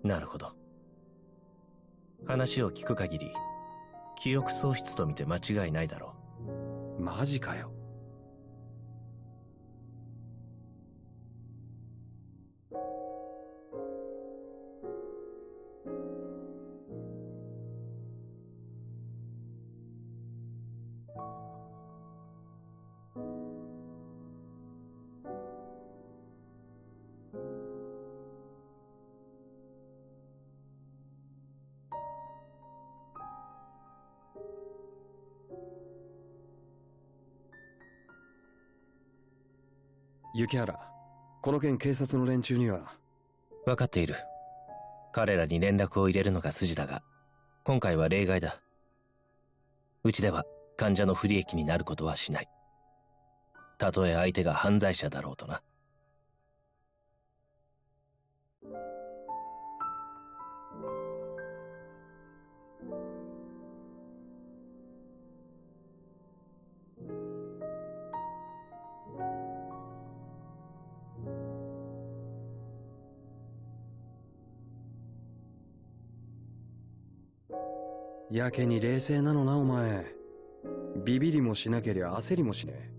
なるほど。話を聞く限り、記憶喪失と見て間違いないだろう。マジかよ。雪原、この件警察の連中には。分かっている。彼らに連絡を入れるのが筋だが、今回は例外だ。うちでは患者の不利益になることはしない。たとえ相手が犯罪者だろうとな。やけに冷静なのなお前。ビビりもしなけりゃ焦りもしねえ。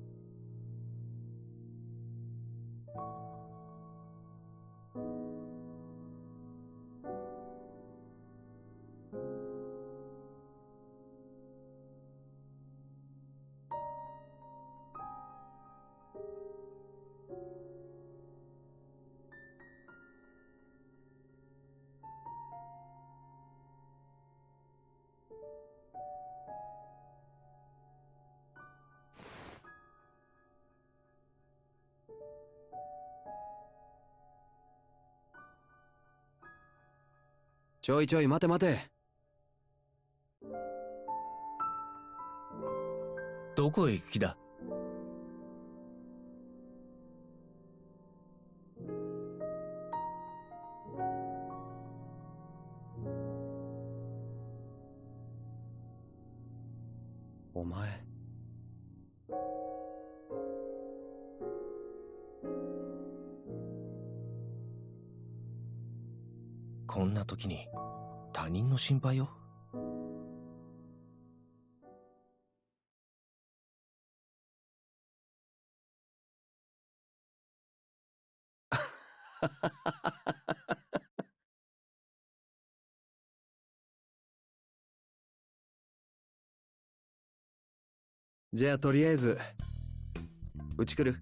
ちょいちょい待て待て。どこへ行く気だ？お前。こんな時に他人の心配を？じゃあとりあえずうち来る？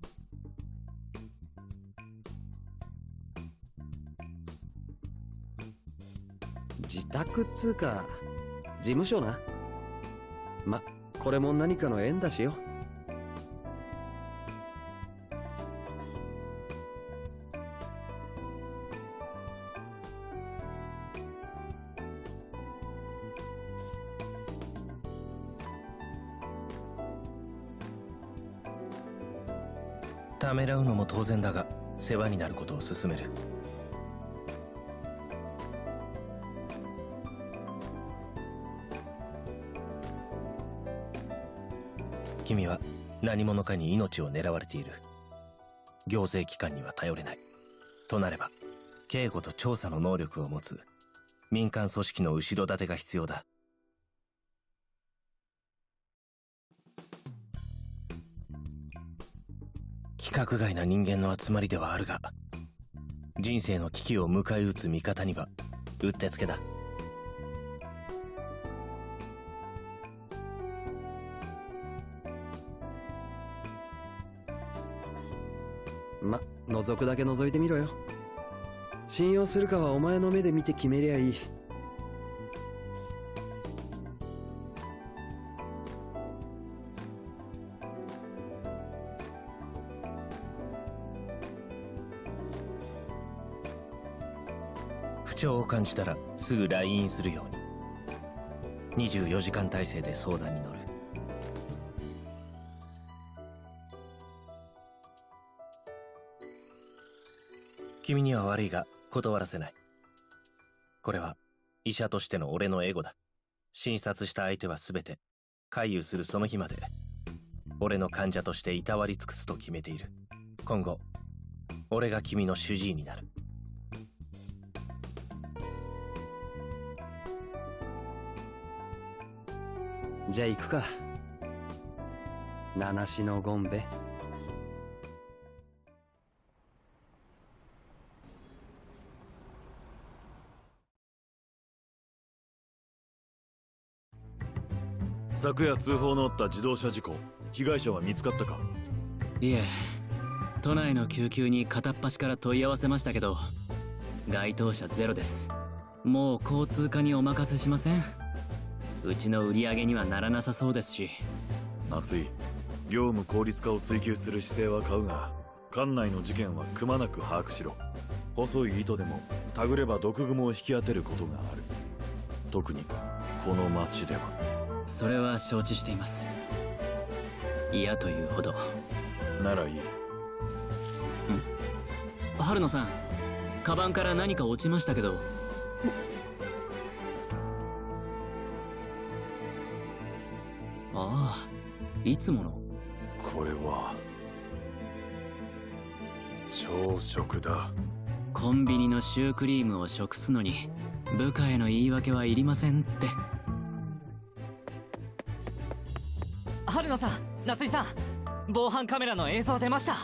自宅っつうか事務所な。ま、これも何かの縁だしよ。ためらうのも当然だが、世話になることを勧める。君は何者かに命を狙われている。行政機関には頼れない。となれば、警護と調査の能力を持つ民間組織の後ろ盾が必要だ。規格外な人間の集まりではあるが、人生の危機を迎え撃つ味方にはうってつけだ。ま、覗くだけ覗いてみろよ。信用するかはお前の目で見て決めりゃいい。不調を感じたらすぐ LINE するように。24時間体制で相談に乗る。君には悪いが断らせない。これは医者としての俺のエゴだ。診察した相手は全て回遊するその日まで俺の患者としていたわり尽くすと決めている。今後俺が君の主治医になる。じゃあ行くか。七種のゴンベ。昨夜通報のあった自動車事故、被害者は見つかったか？いえ、都内の救急に片っ端から問い合わせましたけど、該当者ゼロです。もう交通課にお任せしません？うちの売り上げにはならなさそうですし。夏井、業務効率化を追求する姿勢は買うが、管内の事件はくまなく把握しろ。細い糸でもたぐれば毒蜘蛛を引き当てることがある。特にこの町では。それは承知しています。嫌というほど。ならいい。春野さん、カバンから何か落ちましたけど。ああ、いつもの。これは朝食だ。コンビニのシュークリームを食すのに部下への言い訳はいりませんって。春野さん、夏井さん、防犯カメラの映像出ました。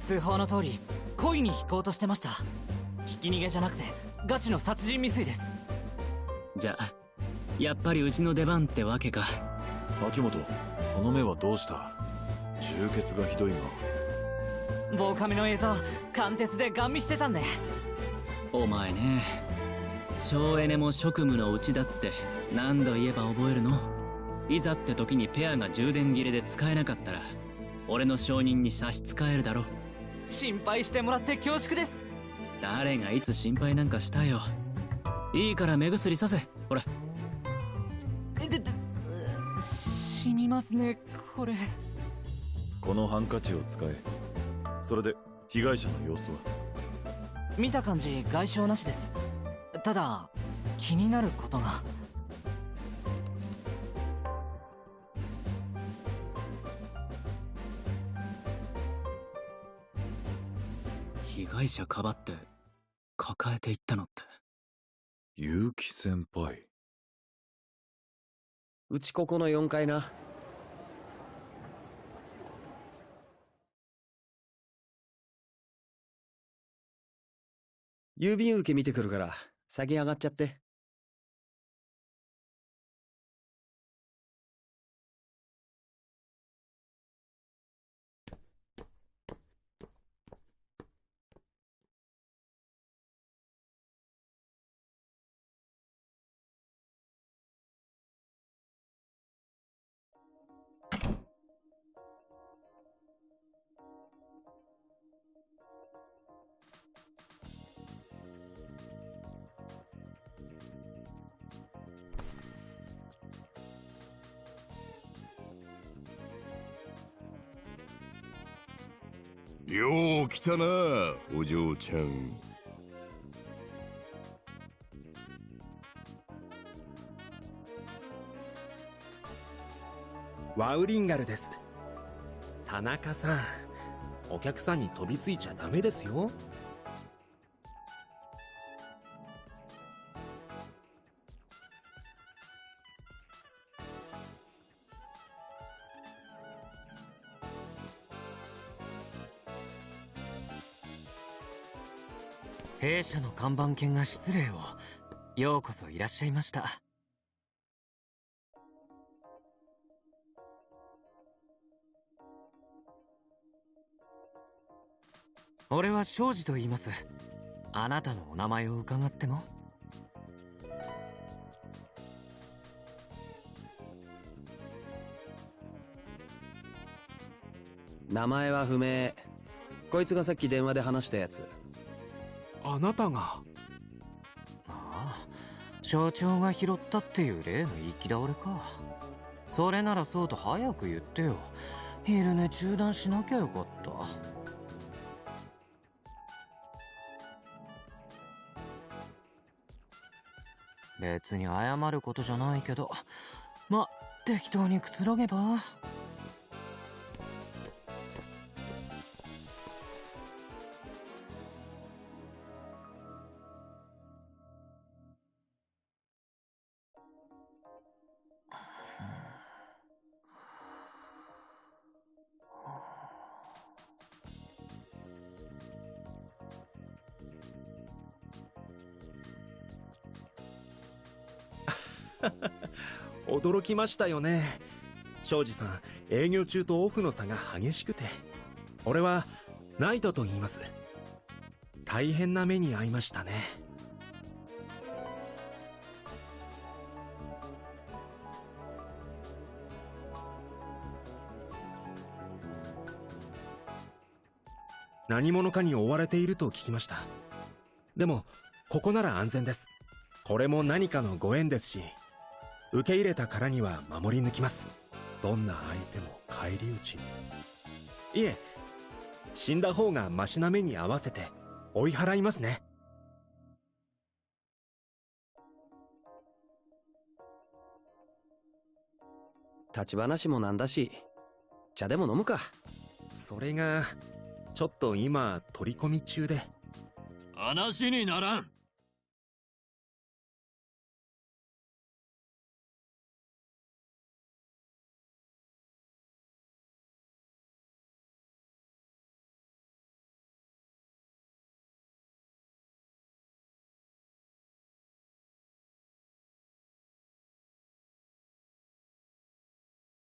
通報の通り故意に引こうとしてました。ひき逃げじゃなくてガチの殺人未遂です。じゃあやっぱりうちの出番ってわけか。秋元、その目はどうした？充血がひどいが。防カメの映像貫徹でガン見してたんで。お前ね、省エネも職務のうちだって何度言えば覚えるの？いざって時にペアが充電切れで使えなかったら俺の承認に差し支えるだろ。心配してもらって恐縮です。誰がいつ心配なんかしたよ。いいから目薬させ。ほら。染みますねこれ。このハンカチを使え。それで被害者の様子は？見た感じ外傷なしです。ただ気になることが。被害者かばって抱えていったのって結城先輩。うちここの4階な。郵便受け見てくるから先上がっちゃって。よう来たな、お嬢ちゃん。ワウリンガルです。田中さん、お客さんに飛びついちゃダメですよ。弊社の看板犬が失礼を。ようこそいらっしゃいました。俺は庄司と言います。あなたのお名前を伺っても？名前は不明。こいつがさっき電話で話したやつ。あなたが。ああ、社長が拾ったっていう例の行き倒れか。それならそうと早く言ってよ。昼寝中断しなきゃよかった。別に謝ることじゃないけど、ま、適当にくつろげば。驚きましたよね。庄司さん、営業中とオフの差が激しくて。俺はナイトと言います。大変な目に遭いましたね。何者かに追われていると聞きました。でもここなら安全です。これも何かのご縁ですし、受け入れたからには守り抜きます。どんな相手も返り討ちに。いえ、死んだ方がマシな目に合わせて追い払いますね。立ち話もなんだし、茶でも飲むか。それがちょっと今取り込み中で。話にならん。